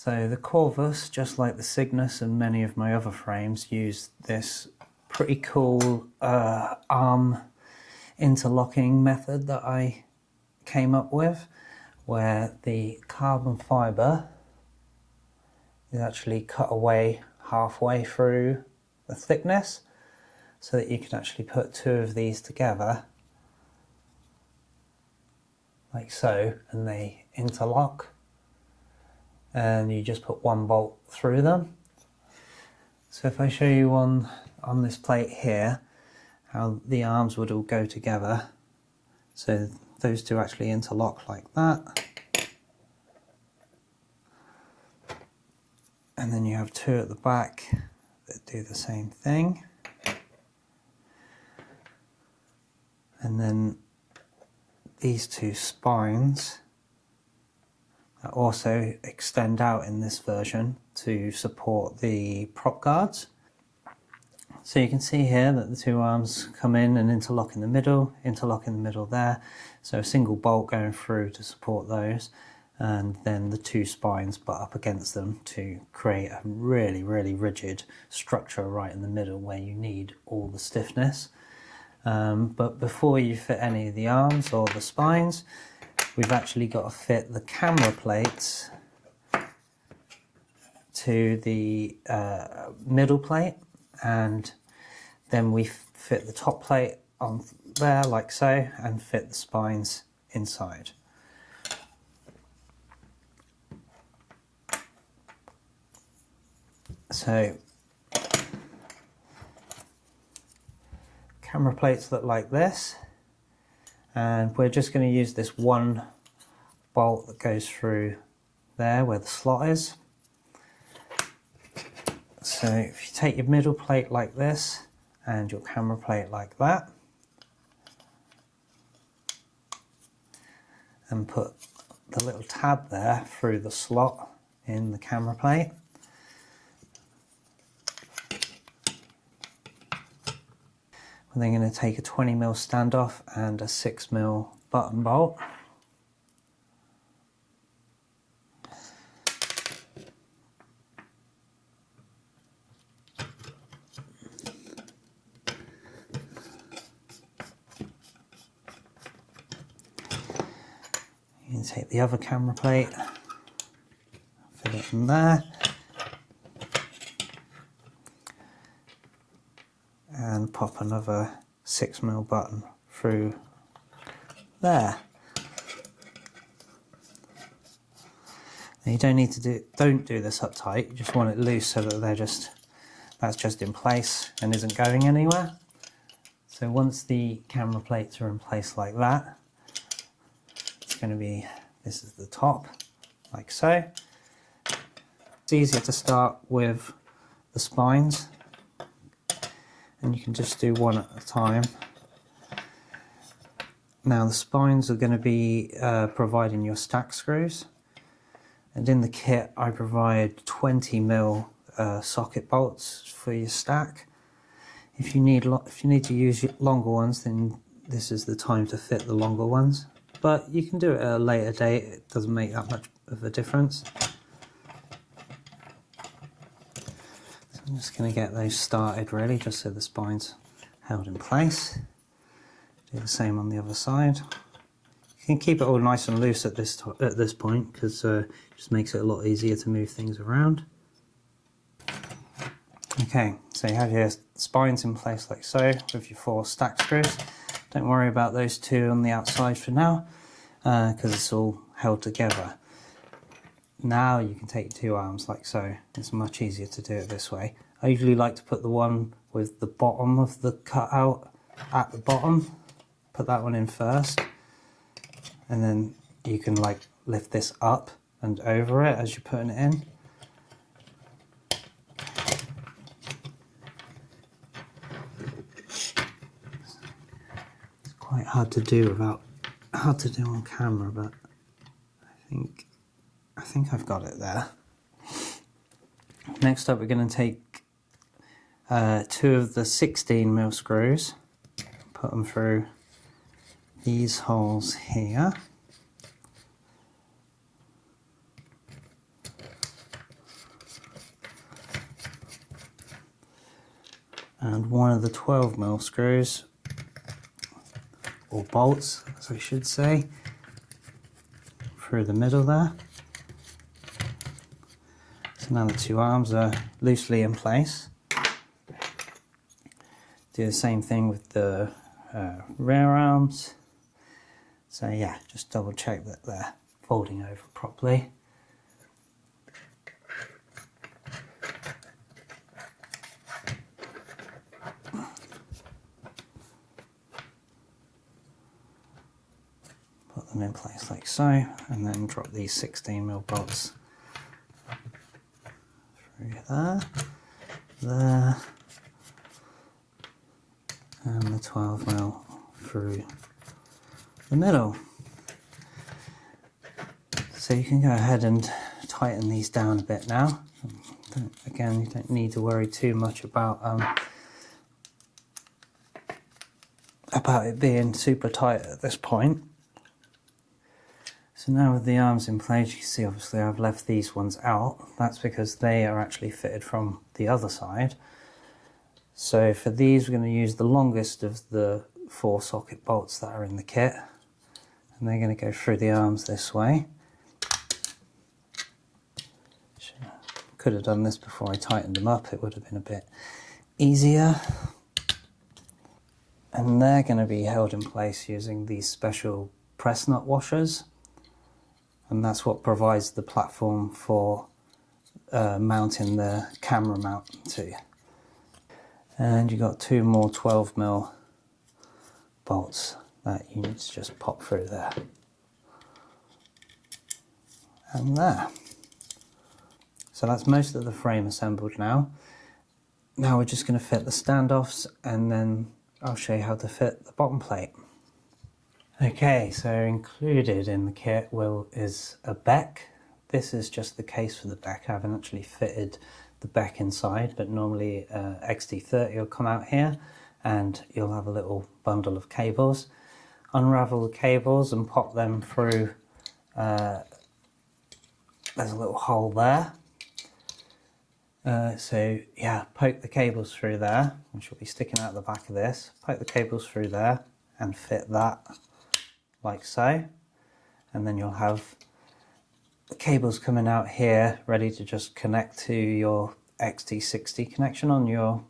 So the Corvus, just like the Cygnus and many of my other frames, use this pretty cool arm interlocking method that I came up with, where the carbon fibre is actually cut away halfway through the thickness, so that you can actually put two of these together like so, and they interlock, and you just put one bolt through them. So if I show you on this plate here how the arms would all go together, so those two actually interlock like that, and then you have two at the back that do the same thing, and then these two spines that also extend out in this version to support the prop guards. So you can see here that the two arms come in and interlock in the middle there, so a single bolt going through to support those, and then the two spines butt up against them to create a really rigid structure right in the middle where you need all the stiffness. But before you fit any of the arms or the spines, we've actually got to fit the camera plates to the middle plate, and then we fit the top plate on there like so, and fit the spines inside. So camera plates look like this, and we're just going to use this one bolt that goes through there where the slot is. So if you take your middle plate like this and your camera plate like that, and put the little tab there through the slot in the camera plate, we're then going to take a 20mm standoff and a 6mm button bolt. You can take the other camera plate, fit it in there, and pop another 6mm button through there. Now you don't do this up tight, you just want it loose so that that's just in place and isn't going anywhere. So once the camera plates are in place like that, it's going to be, this is the top, like so. It's easier to start with the spines, and you can just do one at a time. Now the spines are going to be providing your stack screws, and in the kit I provide 20mm socket bolts for your stack. If you need to use longer ones, then this is the time to fit the longer ones, but you can do it at a later date, it doesn't make that much of a difference. I'm just going to get those started really, just so the spine's held in place. Do the same on the other side. You can keep it all nice and loose at this point, because it just makes it a lot easier to move things around. Okay, so you have your spines in place like so, with your 4 stack screws. Don't worry about those 2 on the outside for now, because it's all held together. Now you can take 2 arms like so. It's much easier to do it this way. I usually like to put the one with the bottom of the cutout at the bottom. Put that one in first, and then you can like lift this up and over it as you're putting it in. It's quite hard to do on camera, but I think I've got it there. Next up, we're going to take 2 of the 16mm screws, put them through these holes here. and one of the 12mm screws, or bolts as I should say, through the middle there. So now the two arms are loosely in place. Do the same thing with the rear arms. So yeah, just double check that they're folding over properly. Put them in place like so, and then drop these 16mm bolts through there, and the 12mm through the middle. So you can go ahead and tighten these down a bit now. Again, you don't need to worry too much about it being super tight at this point. So now with the arms in place, you can see obviously I've left these ones out. That's because they are actually fitted from the other side. So for these, we're going to use the longest of the 4 socket bolts that are in the kit. And they're going to go through the arms this way. Could have done this before I tightened them up, it would have been a bit easier. And they're going to be held in place using these special press nut washers. And that's what provides the platform for mounting the camera mount to. And you've got 2 more 12mm bolts that you need to just pop through there. And there. So that's most of the frame assembled now. Now we're just going to fit the standoffs, and then I'll show you how to fit the bottom plate. Okay, so included in the kit is a beck. This is just the case for the beck. I haven't actually fitted the beck inside, but normally XT30 will come out here and you'll have a little bundle of cables. Unravel the cables and pop them through, there's a little hole there. So yeah, poke the cables through there, which will be sticking out the back of this. Poke the cables through there and fit that like so. And then you'll have the cables coming out here ready to just connect to your XT60 connection on your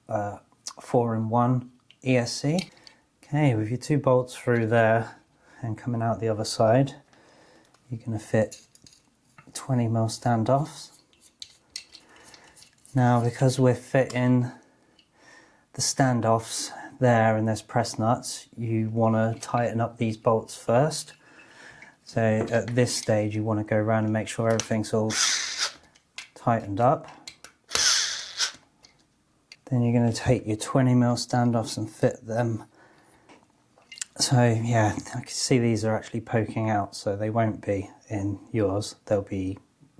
4-in-1 ESC. Okay, with your 2 bolts through there and coming out the other side, you're going to fit 20mm standoffs. Now, because we're fitting the standoffs there and there's press nuts, you want to tighten up these bolts first. So at this stage you want to go around and make sure everything's all tightened up. Then you're going to take your 20mm standoffs and fit them. So yeah, I can see these are actually poking out, so they won't be in yours. They'll be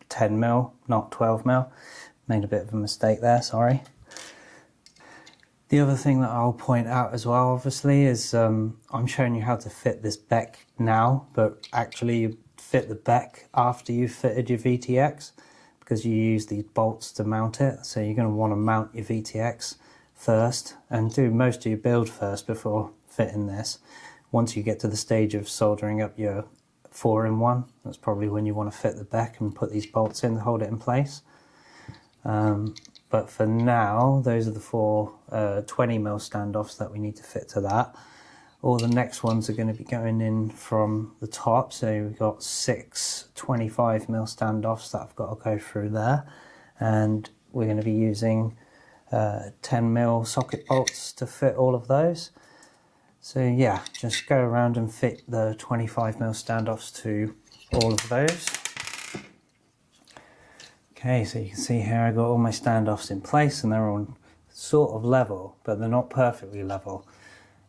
10mm, not 12mm. Made a bit of a mistake there, sorry. The other thing that I'll point out as well, obviously, is I'm showing you how to fit this beck now, but actually you fit the beck after you've fitted your VTX, because you use these bolts to mount it. So you're going to want to mount your VTX first and do most of your build first before fitting this. Once you get to the stage of soldering up your 4-in-1, that's probably when you want to fit the beck and put these bolts in to hold it in place. But for now, those are the 4 20mm standoffs that we need to fit to that. All the next ones are going to be going in from the top, so we've got 6 25mm standoffs that I've got to go through there, and we're going to be using 10mm socket bolts to fit all of those. So yeah, just go around and fit the 25mm standoffs to all of those. Okay, so you can see here I got all my standoffs in place and they're on sort of level, but they're not perfectly level.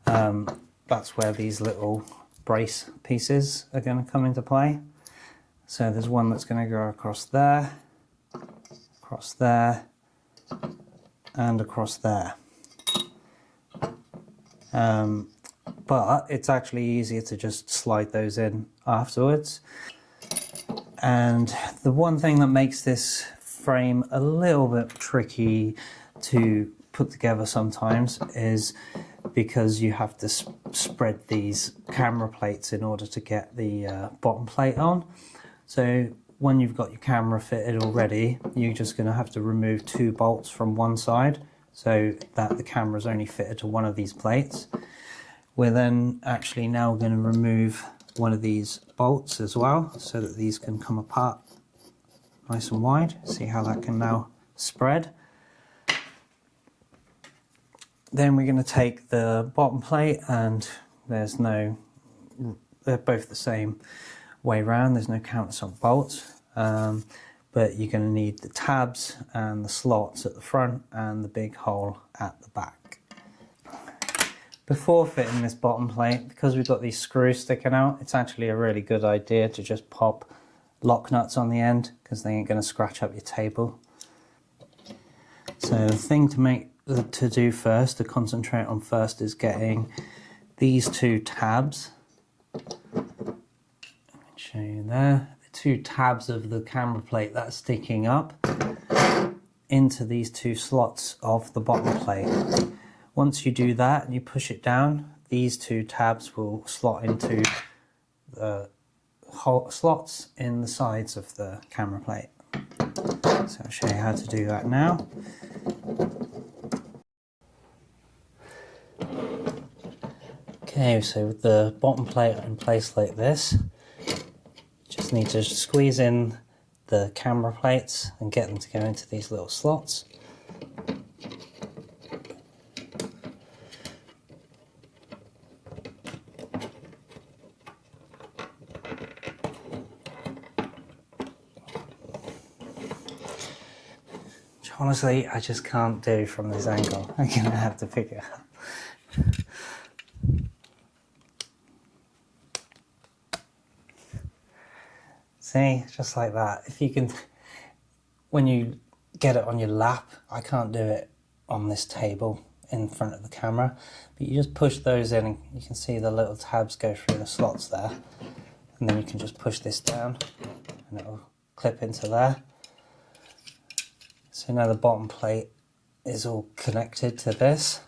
That's where these little brace pieces are going to come into play. So there's one that's going to go across there, and across there. But it's actually easier to just slide those in afterwards. And the one thing that makes this frame a little bit tricky to put together sometimes is because you have to spread these camera plates in order to get the bottom plate on. So when you've got your camera fitted already, you're just going to have to remove 2 bolts from one side so that the camera is only fitted to one of these plates. We're then actually now going to remove one of these bolts as well so that these can come apart nice and wide. See how that can now spread. Then we're going to take the bottom plate, and they're both the same way round, there's no countersunk bolts, but you're going to need the tabs and the slots at the front and the big hole at the back. Before fitting this bottom plate, because we've got these screws sticking out, it's actually a really good idea to just pop lock nuts on the end, because they ain't going to scratch up your table. So the thing to do first, to concentrate on first, is getting these 2 tabs. Show you there, the 2 tabs of the camera plate that's sticking up into these 2 slots of the bottom plate. Once you do that and you push it down, these 2 tabs will slot into the slots in the sides of the camera plate. So I'll show you how to do that now. Okay, so with the bottom plate in place like this, just need to squeeze in the camera plates and get them to go into these little slots. Which honestly, I just can't do from this angle. I'm gonna have to pick it up. See, just like that. If you can, when you get it on your lap, I can't do it on this table in front of the camera, but you just push those in and you can see the little tabs go through the slots there, and then you can just push this down and it'll clip into there. So now the bottom plate is all connected to this.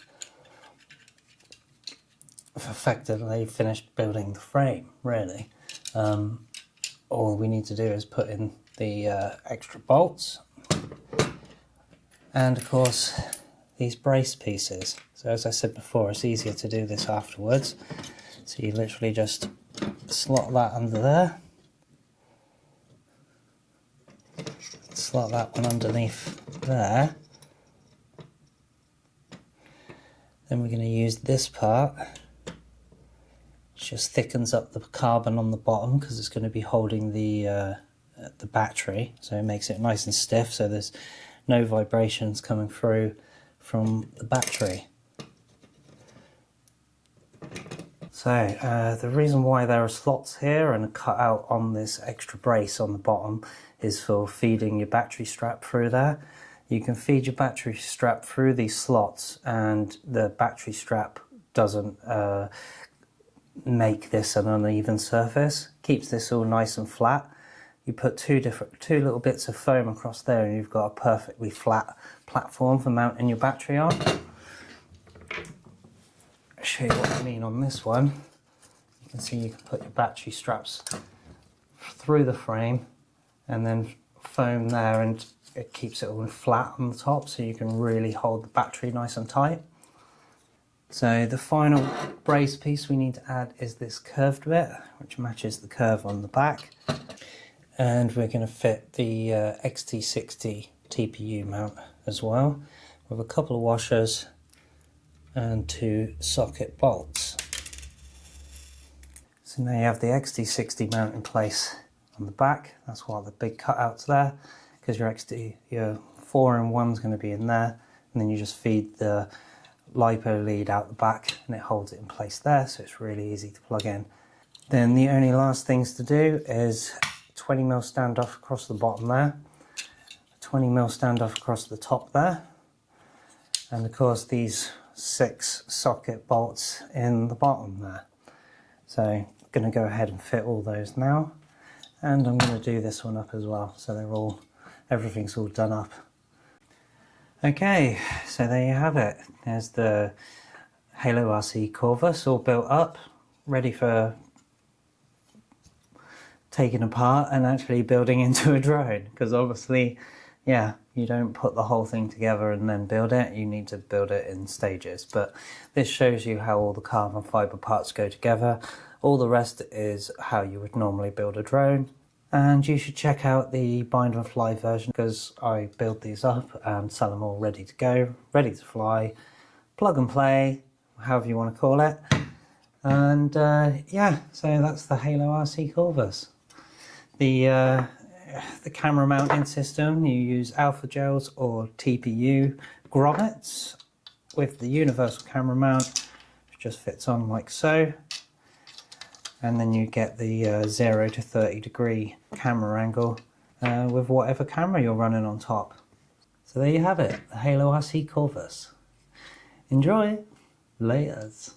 I've effectively finished building the frame, really. All we need to do is put in the extra bolts and of course these brace pieces. So as I said before, it's easier to do this afterwards. So you literally just slot that under there, slot that one underneath there. Then we're going to use this part. Just thickens up the carbon on the bottom because it's going to be holding the battery, so it makes it nice and stiff so there's no vibrations coming through from the battery. So the reason why there are slots here and a cutout on this extra brace on the bottom is for feeding your battery strap through there. You can feed your battery strap through these slots and the battery strap doesn't make this an uneven surface, keeps this all nice and flat. You put two little bits of foam across there and you've got a perfectly flat platform for mounting your battery on. I'll show you what I mean on this one. You can see you can put your battery straps through the frame and then foam there, and it keeps it all flat on the top so you can really hold the battery nice and tight. So the final brace piece we need to add is this curved bit, which matches the curve on the back. And we're going to fit the XT60 TPU mount as well, with a couple of washers and 2 socket bolts. So now you have the XT60 mount in place on the back. That's why the big cutouts there, because your 4-in-1 is going to be in there, and then you just feed the LiPo lead out the back and it holds it in place there, so it's really easy to plug in. Then the only last things to do is 20mm standoff across the bottom there, 20mm standoff across the top there, and of course these 6 socket bolts in the bottom there. So I'm going to go ahead and fit all those now, and I'm going to do this one up as well, so everything's all done up. Okay, so there you have it. There's the HaloRC Corvus all built up, ready for taking apart and actually building into a drone. Because obviously, yeah, you don't put the whole thing together and then build it. You need to build it in stages. But this shows you how all the carbon fiber parts go together. All the rest is how you would normally build a drone. And you should check out the bind and fly version, because I build these up and sell them all ready to go, ready to fly, plug and play, however you want to call it. And yeah, so that's the HaloRC Corvus. The camera mounting system, you use alpha gels or TPU grommets with the universal camera mount, which just fits on like so. And then you get the 0 to 30 degree camera angle with whatever camera you're running on top. So there you have it, the HaloRC Corvus. Enjoy! Laters.